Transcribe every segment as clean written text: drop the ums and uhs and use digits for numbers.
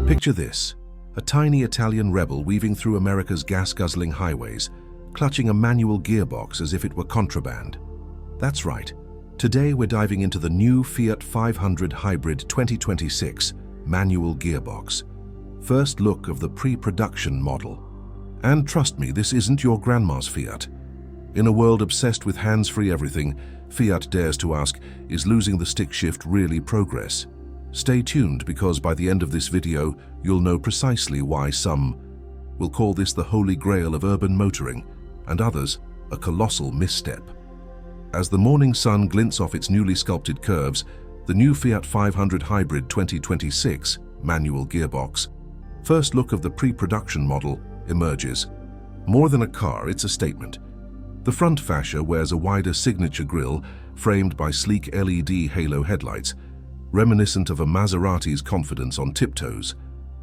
Picture this, a tiny Italian rebel weaving through America's gas-guzzling highways, clutching a manual gearbox as if it were contraband. That's right. Today we're diving into the new Fiat 500 Hybrid 2026 manual gearbox. First look of the pre-production model. And trust me, this isn't your grandma's Fiat. In a world obsessed with hands-free everything, Fiat dares to ask, is losing the stick shift really progress? Stay tuned, because by the end of this video, you'll know precisely why some will call this the holy grail of urban motoring, and others a colossal misstep. As the morning sun glints off its newly sculpted curves, the new Fiat 500 Hybrid 2026 manual gearbox, first look of the pre-production model, emerges. More than a car, it's a statement. The front fascia wears a wider signature grille framed by sleek LED halo headlights, reminiscent of a Maserati's confidence on tiptoes.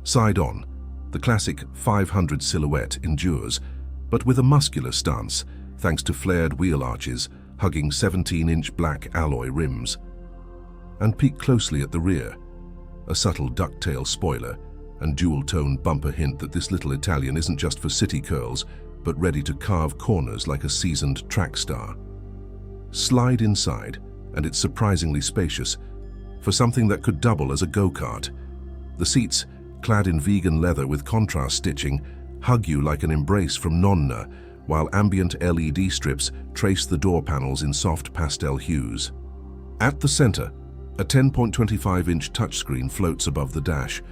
Side on, the classic 500 silhouette endures, but with a muscular stance, thanks to flared wheel arches hugging 17-inch black alloy rims. And peek closely at the rear, a subtle ducktail spoiler and dual-tone bumper hint that this little Italian isn't just for city curls, but ready to carve corners like a seasoned track star. Slide inside, and it's surprisingly spacious, for something that could double as a go-kart. The seats, clad in vegan leather with contrast stitching, hug you like an embrace from Nonna, while ambient LED strips trace the door panels in soft pastel hues. At the center, a 10.25-inch touchscreen floats above the dash,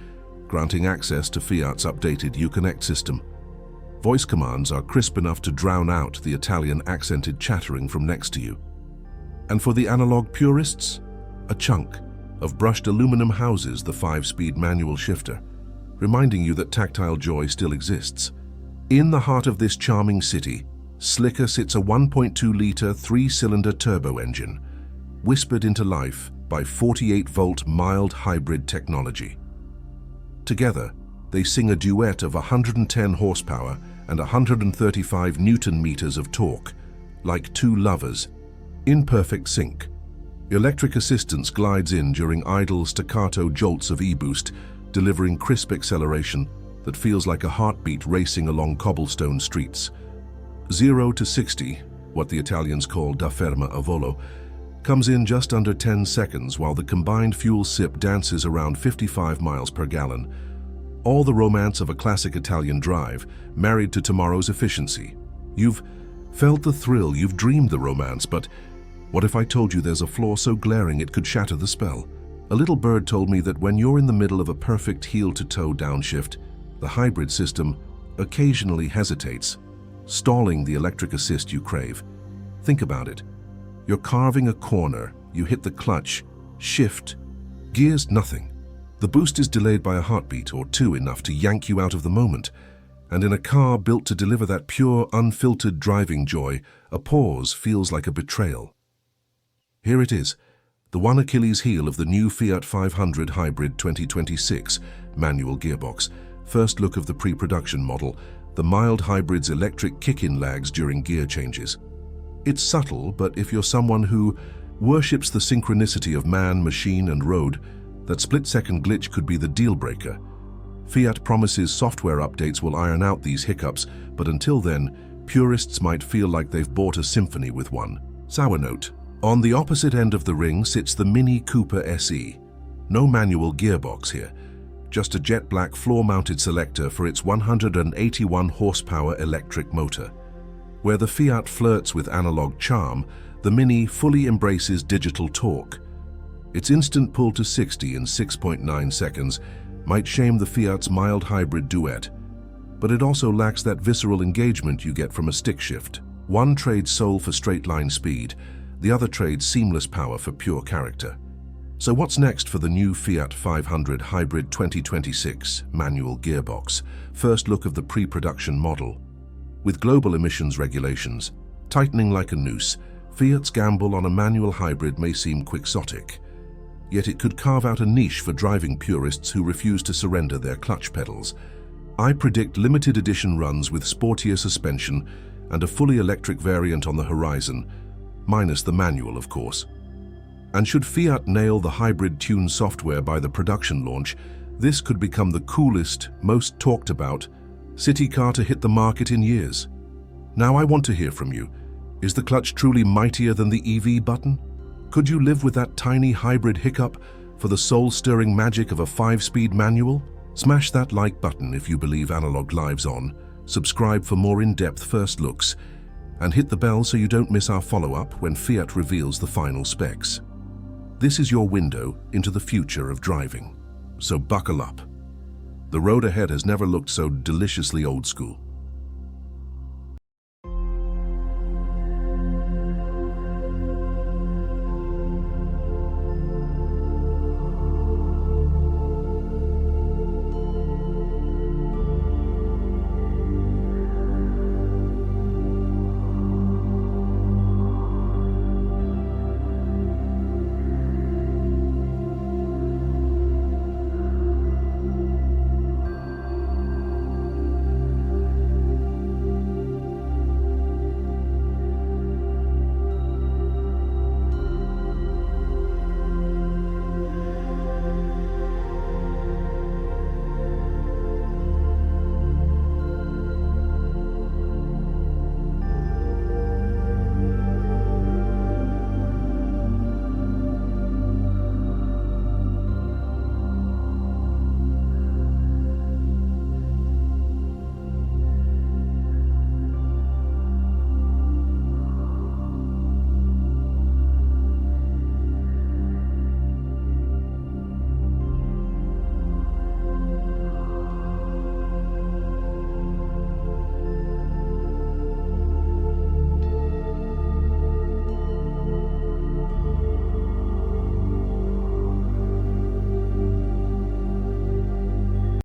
granting access to Fiat's updated Uconnect system. Voice commands are crisp enough to drown out the Italian accented chattering from next to you. And for the analog purists, a chunk of brushed aluminum houses the 5-speed manual shifter, reminding you that tactile joy still exists. In the heart of this charming city, slicker sits a 1.2-liter 3-cylinder turbo engine, whispered into life by 48-volt mild hybrid technology. Together, they sing a duet of 110 horsepower and 135 newton-meters of torque, like two lovers, in perfect sync. Electric assistance glides in during idle staccato jolts of e-boost, delivering crisp acceleration that feels like a heartbeat racing along cobblestone streets. 0 to 60, what the Italians call da ferma a volo, comes in just under 10 seconds, while the combined fuel sip dances around 55 miles per gallon. All the romance of a classic Italian drive, married to tomorrow's efficiency. You've felt the thrill, you've dreamed the romance, but what if I told you there's a flaw so glaring it could shatter the spell? A little bird told me that when you're in the middle of a perfect heel-to-toe downshift, the hybrid system occasionally hesitates, stalling the electric assist you crave. Think about it. You're carving a corner, you hit the clutch, shift, gears nothing. The boost is delayed by a heartbeat or two, enough to yank you out of the moment. And in a car built to deliver that pure, unfiltered driving joy, a pause feels like a betrayal. Here it is, the one Achilles heel of the new Fiat 500 Hybrid 2026 manual gearbox. First look of the pre-production model, the mild hybrid's electric kick-in lags during gear changes. It's subtle, but if you're someone who worships the synchronicity of man, machine, and road, that split-second glitch could be the deal-breaker. Fiat promises software updates will iron out these hiccups, but until then, purists might feel like they've bought a symphony with one. Sour note. On the opposite end of the ring sits the Mini Cooper SE. No manual gearbox here, just a jet-black floor-mounted selector for its 181 horsepower electric motor. Where the Fiat flirts with analog charm, the Mini fully embraces digital torque. Its instant pull to 60 in 6.9 seconds might shame the Fiat's mild hybrid duet, but it also lacks that visceral engagement you get from a stick shift. One trades soul for straight-line speed, the other trades seamless power for pure character. So what's next for the new Fiat 500 Hybrid 2026 manual gearbox? First look of the pre-production model. With global emissions regulations tightening like a noose, Fiat's gamble on a manual hybrid may seem quixotic. Yet it could carve out a niche for driving purists who refuse to surrender their clutch pedals. I predict limited edition runs with sportier suspension and a fully electric variant on the horizon, minus the manual, of course. And should Fiat nail the hybrid tune software by the production launch, this could become the coolest, most talked about city car to hit the market in years. Now I want to hear from you. Is the clutch truly mightier than the EV button? Could you live with that tiny hybrid hiccup for the soul-stirring magic of a 5-speed manual? Smash that like button if you believe analog lives on, subscribe for more in-depth first looks, and hit the bell so you don't miss our follow-up when Fiat reveals the final specs. This is your window into the future of driving, so buckle up. The road ahead has never looked so deliciously old school.